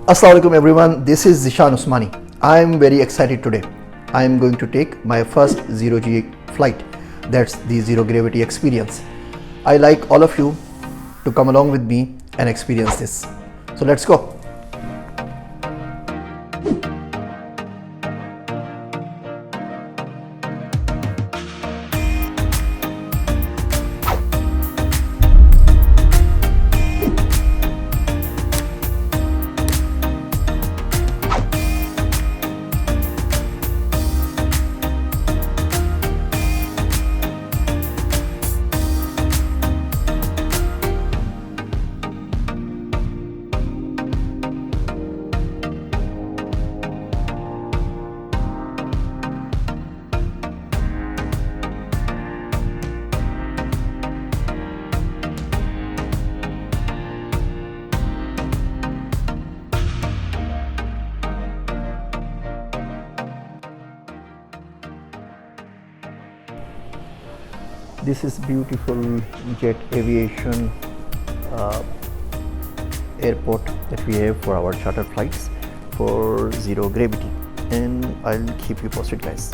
Assalamualaikum everyone, this is Zishan Usmani. I am very excited today. I am going to take my first zero G flight, that's the zero gravity experience. I like all of you to come along with me and experience this. So let's go. This is beautiful Jet Aviation airport that we have for our charter flights for zero gravity, and I'll keep you posted, guys.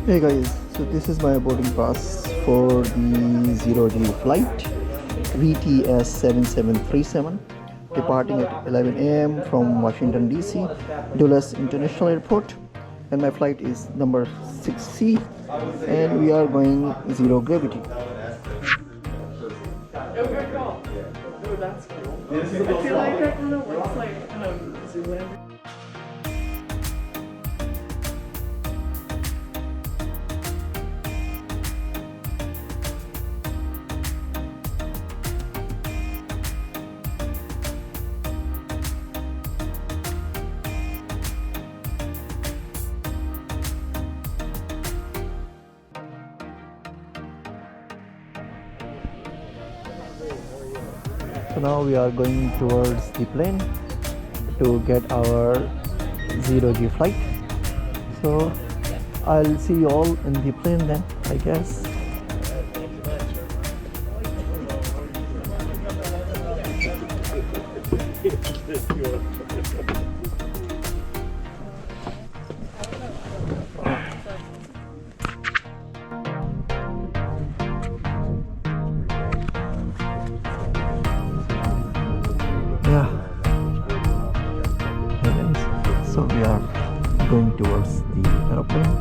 Hey guys, so this is my boarding pass for the zero G flight VTS 7737 departing at 11 AM from Washington DC Dulles International Airport, and my flight is number 6C, and we are going zero gravity. That's cool. I feel like that kind of looks like Zoolander. So now we are going towards the plane to get our zero G flight. So I'll see you all in the plane then, I guess. Yeah, hey guys, so we are going towards the aeroplane.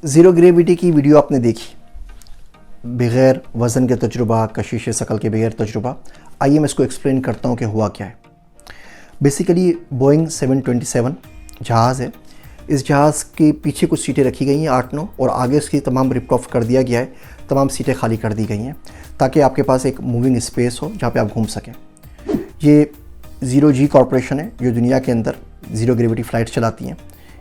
Zero gravity की video आपने देखी, बग़ैर वज़न के तजुर्बा, कशिश शकल के बगैर तजुर्बा। आइए मैं इसको एक्सप्लेन करता हूँ कि हुआ क्या है। बेसिकली बोइंग 727 जहाज़ है। इस जहाज़ के पीछे कुछ सीटें रखी गई हैं 8-9, और आगे उसकी तमाम रिप्ट ऑफ कर दिया गया है, तमाम सीटें खाली कर दी गई हैं ताकि आपके पास एक मूविंग स्पेस हो जहाँ पे आप घूम सकें। ये ज़ीरो जी कॉरपोरेशन है जो दुनिया के अंदर ज़ीरो ग्रेविटी फ़्लाइट चलाती हैं।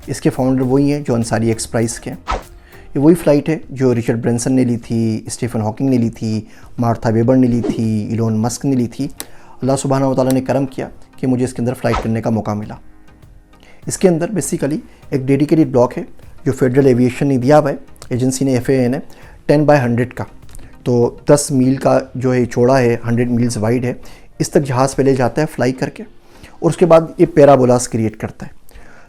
इसके फाउंडर वही हैं जो अंसारी एक्सप्राइज के। ये वही फ़्लाइट है जो रिचर्ड ब्रेंसन ने ली थी, स्टीफन हॉकिंग ने ली थी, मार्था वेबर ने ली थी, इलोन मस्क ने ली थी। अल्लाह सुब्हानहू व तआला ने करम किया कि मुझे इसके अंदर फ़्लाइट करने का मौका मिला। इसके अंदर बेसिकली एक डेडिकेटेड ब्लॉक है जो फेडरल एविएशन ने दिया हुआ है, एजेंसी ने, FAA ने, 10/100 का, तो 10 मील का जो है चौड़ा है, 100 मील्स वाइड है। इस तक जहाज़ पहले जाता है फ्लाई करके, और उसके बाद ये पैराबोलास क्रिएट करता है।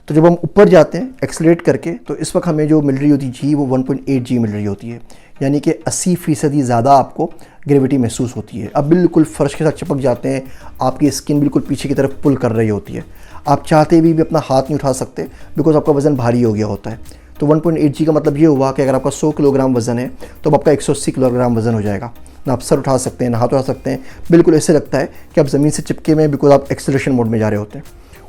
तो जब हम ऊपर जाते हैं एक्सेलरेट करके, तो इस वक्त हमें जो मिल रही होती जी वो 1.8 जी मिल रही होती है, यानी कि 80% ज़्यादा आपको ग्रेविटी महसूस होती है। अब बिल्कुल फ़र्श के साथ चिपक जाते हैं, आपकी स्किन बिल्कुल पीछे की तरफ पुल कर रही होती है। आप चाहते भी अपना हाथ नहीं उठा सकते बिकॉज आपका वज़न भारी हो गया होता है। तो 1.8 जी का मतलब ये हुआ कि अगर आपका 100 किलोग्राम वज़न है तो अब आपका 180 किलोग्राम वज़न हो जाएगा। ना आप सर उठा सकते हैं, ना हाथ उठा सकते हैं, बिल्कुल ऐसे लगता है कि आप ज़मीन से चिपके में, बिकॉज आप एक्सेलरेशन मोड में जा रहे होते हैं।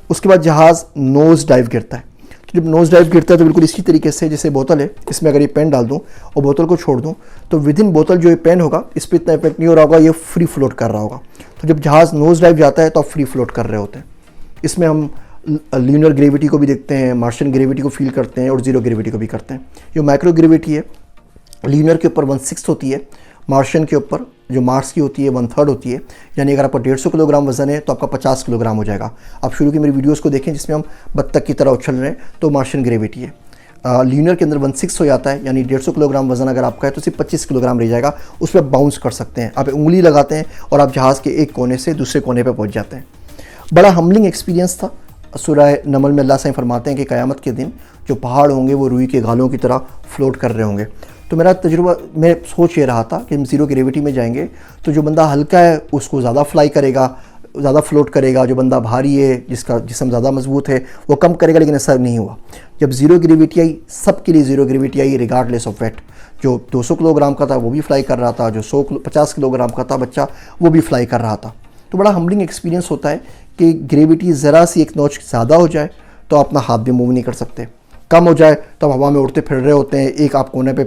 उसके बाद जहाज़ नोज़ डाइव गिरता है। तो जब नोज़ डाइव गिरता है तो बिल्कुल इसी तरीके से, जैसे बोतल है, इसमें अगर ये पेन डाल दूँ और बोतल को छोड़ दूँ तो विद इन बोतल जो ये पेन होगा इस पर इतना इफेक्ट नहीं हो रहा होगा, ये फ्री फ्लोट कर रहा होगा। तो जब जहाज़ नोज़ डाइव जाता है तो आप फ्री फ्लोट कर रहे होते हैं। इसमें हम ल्यूनर ग्रेविटी को भी देखते हैं, मार्शियन ग्रेविटी को फील करते हैं, और ज़ीरो ग्रेविटी को भी करते हैं। जो माइक्रो ग्रेविटी है, ल्यूनर के ऊपर 1/6 होती है, मार्शियन के ऊपर जो मार्स की होती है 1/3 होती है। यानी अगर आपका 150 किलोग्राम वज़न है तो आपका 50 किलोग्राम हो जाएगा। आप शुरू की मेरी वीडियोस को देखें जिसमें हम बत्तख की तरह उछल रहे हैं, तो मार्शियन ग्रेविटी है। ल्यूनर के अंदर 1/6 हो जाता है, यानी 150 किलोग्राम वज़न अगर आपका है तो सिर्फ 25 किलोग्राम रह जाएगा। उस पर बाउंस कर सकते हैं, आप उंगली लगाते हैं और आप जहाज़ के एक कोने से दूसरे कोने पर पहुँच जाते हैं। बड़ा हम्बलिंग एक्सपीरियंस था। सूरह नमल में अल्लाह से फरमाते हैं कि क़यामत के दिन जो पहाड़ होंगे वो रुई के गालों की तरह फ्लोट कर रहे होंगे। तो मेरा तजुर्बा, मैं सोच ये रहा था कि हम ज़ीरो ग्रेविटी में जाएंगे तो जो बंदा हल्का है उसको ज़्यादा फ्लाई करेगा, ज़्यादा फ्लोट करेगा। जो बंदा भारी है, जिसका जिस्म ज़्यादा मजबूत है, वो कम करेगा, लेकिन ऐसा नहीं हुआ। जब ज़ीरो ग्रेविटी आई, सबके लिए ज़ीरो ग्रेविटी आई रिगार्डलेस ऑफ वेट। जो 200 किलोग्राम का था वो भी फ्लाई कर रहा था, जो 50 किलोग्राम का था बच्चा वो भी फ्लाई कर रहा था। तो बड़ा हम्बलिंग एक्सपीरियंस होता है कि ग्रेविटी ज़रा सी एक नॉच ज़्यादा हो जाए तो अपना हाथ भी मूव नहीं कर सकते, कम हो जाए तो आप हवा में उड़ते फिर रहे होते हैं, एक आप कोने पे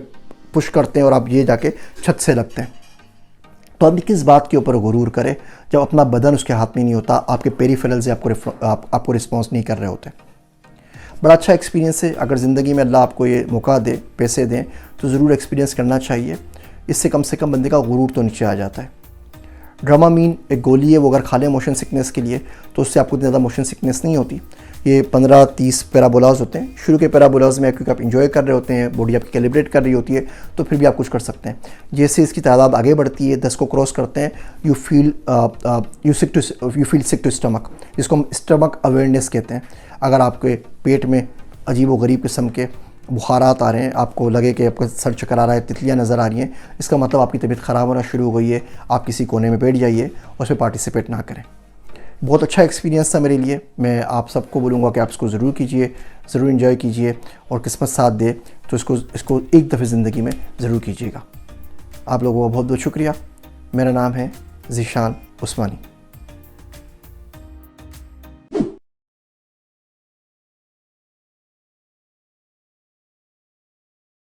पुश करते हैं और आप ये जाके छत से लगते हैं। तो आप किस बात के ऊपर गुरूर करें जब अपना बदन उसके हाथ में नहीं होता, आपके पेरिफेरल से आपको रिस्पॉन्स नहीं कर रहे होते। बड़ा अच्छा एक्सपीरियंस है। अगर ज़िंदगी में अल्लाह आपको ये मौका दे, पैसे दें, तो ज़रूर एक्सपीरियंस करना चाहिए। इससे कम से कम बंदे का गुरूर तो नीचे आ जाता है। ड्रामामीन एक गोली है, वो अगर खा लें मोशन सिकनेस के लिए तो उससे आपको इतनी ज़्यादा मोशन सिकनेस नहीं होती। ये 15-30 पैराबोलाज होते हैं। शुरू के पैराबोलाज में क्योंकि आप इंजॉय कर रहे होते हैं, बॉडी आपकी कैलिब्रेट कर रही होती है, तो फिर भी आप कुछ कर सकते हैं। जैसे इसकी तादाद आगे बढ़ती है, 10 को क्रॉस करते हैं, you feel sick to stomach, जिसको हम स्टमक अवेयरनेस कहते हैं। अगर आपके पेट में अजीब व गरीब किस्म के बुखारात आ रहे हैं, आपको लगे कि आपका सर चक्कर आ रहा है, तितलियाँ नज़र आ रही हैं, इसका मतलब आपकी तबीयत ख़राब होना शुरू हो गई है। आप किसी कोने में बैठ जाइए और उसमें पार्टिसिपेट ना करें। बहुत अच्छा एक्सपीरियंस था मेरे लिए। मैं आप सबको बोलूँगा कि आप इसको ज़रूर कीजिए, ज़रूर एंजॉय कीजिए, और किस्मत साथ दे तो इसको एक दफ़े ज़िंदगी में ज़रूर कीजिएगा। आप लोगों का बहुत बहुत शुक्रिया। मेरा नाम है ज़ीशान उस्मानी।